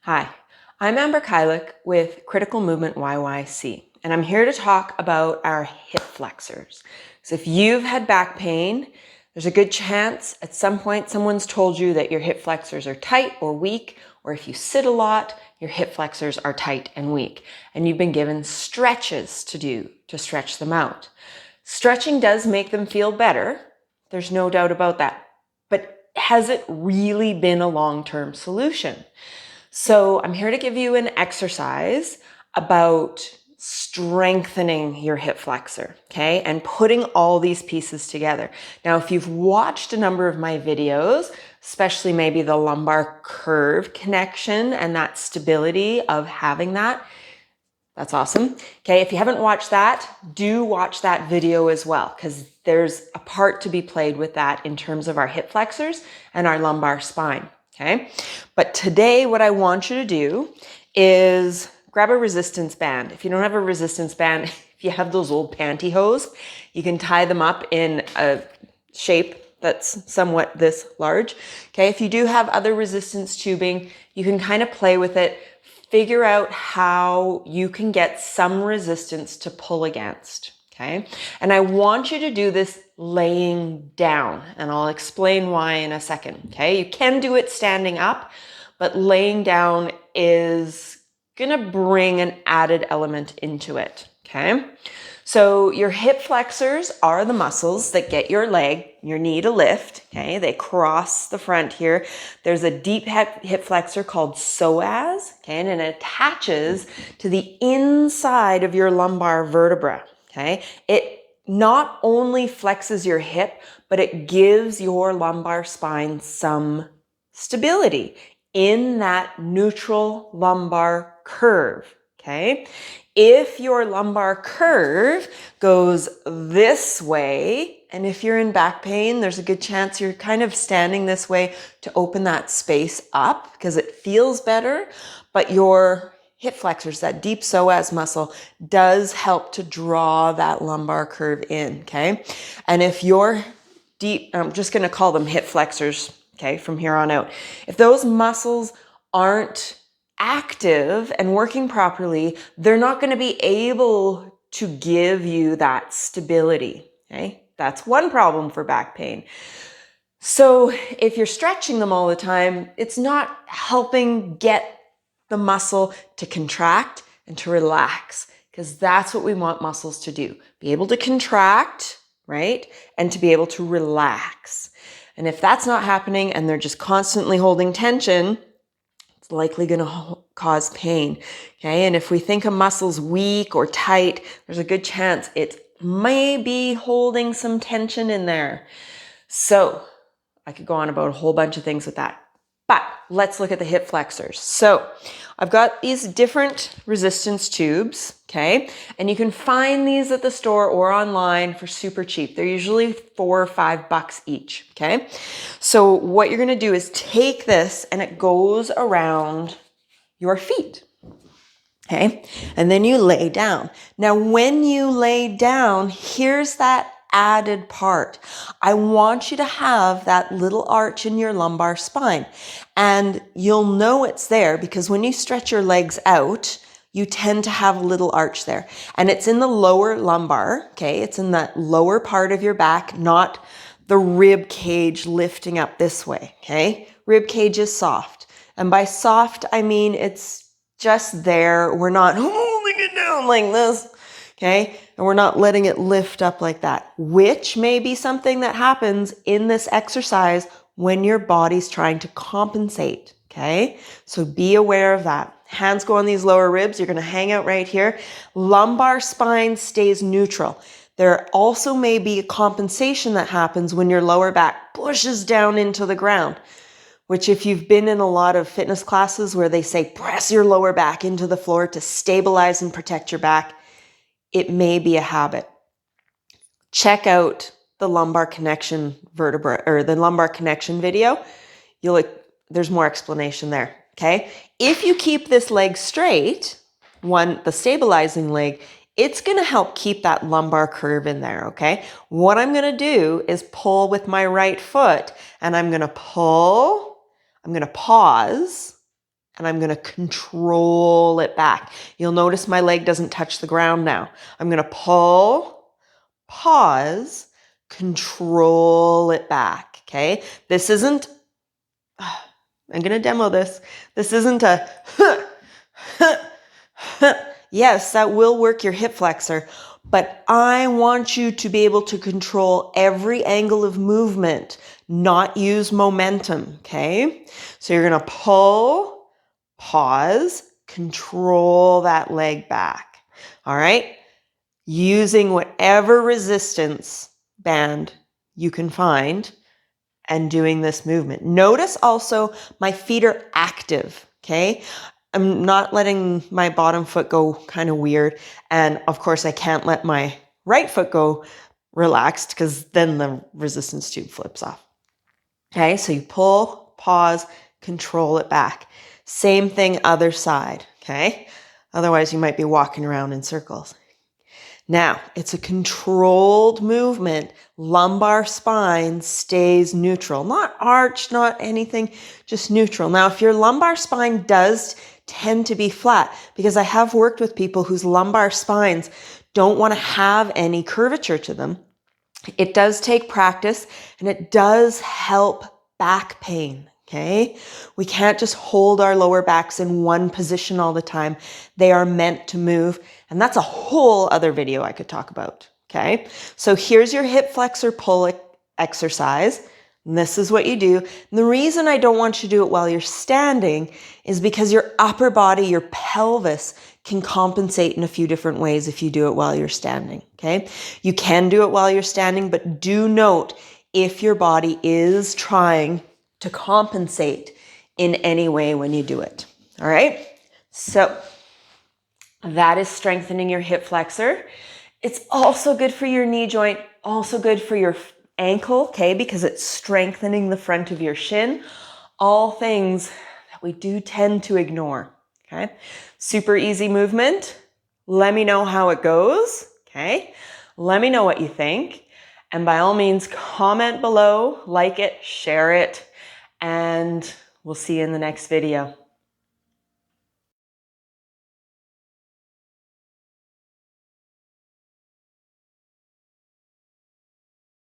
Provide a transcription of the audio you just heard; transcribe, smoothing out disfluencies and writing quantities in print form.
Hi, I'm Amber Kylick with Critical Movement YYC, and I'm here to talk about our hip flexors. So if you've had back pain, there's a good chance at some point someone's told you that your hip flexors are tight or weak, or if you sit a lot, your hip flexors are tight and weak, and you've been given stretches to do to stretch them out. Stretching does make them feel better. There's no doubt about that. But has it really been a long-term solution? So I'm here to give you an exercise about strengthening your hip flexor, okay? And putting all these pieces together. Now, if you've watched a number of my videos, especially maybe the lumbar curve connection and that stability of having that, that's awesome. Okay, if you haven't watched that, do watch that video as well, because there's a part to be played with that in terms of our hip flexors and our lumbar spine. Okay, but today what I want you to do is grab a resistance band. If you don't have a resistance band, if you have those old pantyhose, you can tie them up in a shape that's somewhat this large. Okay, if you do have other resistance tubing, you can kind of play with it, figure out how you can get some resistance to pull against. Okay, and I want you to do this laying down, and I'll explain why in a second. Okay, you can do it standing up, but laying down is gonna bring an added element into it. Okay, so your hip flexors are the muscles that get your knee to lift. Okay, they cross the front here. There's a deep hip flexor called psoas. Okay, and it attaches to the inside of your lumbar vertebra. Okay, it not only flexes your hip, but it gives your lumbar spine some stability in that neutral lumbar curve. Okay, if your lumbar curve goes this way, and if you're in back pain, there's a good chance you're kind of standing this way to open that space up because it feels better, but your hip flexors, that deep psoas muscle, does help to draw that lumbar curve in, okay? And if you're deep, I'm just gonna call them hip flexors, okay, from here on out. If those muscles aren't active and working properly, they're not gonna be able to give you that stability, okay? That's one problem for back pain. So if you're stretching them all the time, it's not helping get the muscle to contract and to relax, because that's what we want muscles to do. Be able to contract, right? And to be able to relax. And if that's not happening and they're just constantly holding tension, it's likely going to cause pain. Okay. And if we think a muscle's weak or tight, there's a good chance it may be holding some tension in there. So I could go on about a whole bunch of things with that. But let's look at the hip flexors. So I've got these different resistance tubes, okay? And you can find these at the store or online for super cheap. They're usually $4 or $5 each, okay? So what you're gonna do is take this and it goes around your feet, okay? And then you lay down. Now, when you lay down, here's that added part. I want you to have that little arch in your lumbar spine, and you'll know it's there because when you stretch your legs out, you tend to have a little arch there, and it's in the lower lumbar. Okay, it's in that lower part of your back, not the rib cage lifting up this way. Okay, rib cage is soft, and by soft I mean it's just there. We're not holding it down like this. Okay, and we're not letting it lift up like that, which may be something that happens in this exercise when your body's trying to compensate, okay? So be aware of that. Hands go on these lower ribs, you're gonna hang out right here. Lumbar spine stays neutral. There also may be a compensation that happens when your lower back pushes down into the ground, which if you've been in a lot of fitness classes where they say press your lower back into the floor to stabilize and protect your back, it may be a habit. Check out the lumbar connection vertebra or the lumbar connection video. There's more explanation there. Okay. If you keep this leg straight, the stabilizing leg, it's going to help keep that lumbar curve in there. Okay. What I'm going to do is pull with my right foot, and I'm going to pull, I'm going to pause, and I'm going to control it back. You'll notice my leg doesn't touch the ground now. I'm going to pull, pause, control it back, okay? This isn't, I'm going to demo this. This isn't a, yes, that will work your hip flexor, but I want you to be able to control every angle of movement, not use momentum, okay? So you're going to pull, pause, control that leg back, all right? Using whatever resistance band you can find and doing this movement. Notice also my feet are active, okay? I'm not letting my bottom foot go kind of weird. And of course, I can't let my right foot go relaxed because then the resistance tube flips off. Okay, so you pull, pause, control it back. Same thing, other side, okay? Otherwise, you might be walking around in circles. Now, it's a controlled movement. Lumbar spine stays neutral, not arched, not anything, just neutral. Now, if your lumbar spine does tend to be flat, because I have worked with people whose lumbar spines don't want to have any curvature to them, it does take practice and it does help back pain. Okay, we can't just hold our lower backs in one position all the time. They are meant to move. And that's a whole other video I could talk about. Okay, so here's your hip flexor pull exercise. And this is what you do. And the reason I don't want you to do it while you're standing is because your upper body, your pelvis can compensate in a few different ways if you do it while you're standing. Okay, you can do it while you're standing, but do note if your body is trying to compensate in any way when you do it. All right, so that is strengthening your hip flexor. It's also good for your knee joint, also good for your ankle, okay, because it's strengthening the front of your shin. All things that we do tend to ignore, okay? Super easy movement. Let me know how it goes, okay? Let me know what you think. And by all means, comment below, like it, share it, and we'll see you in the next video.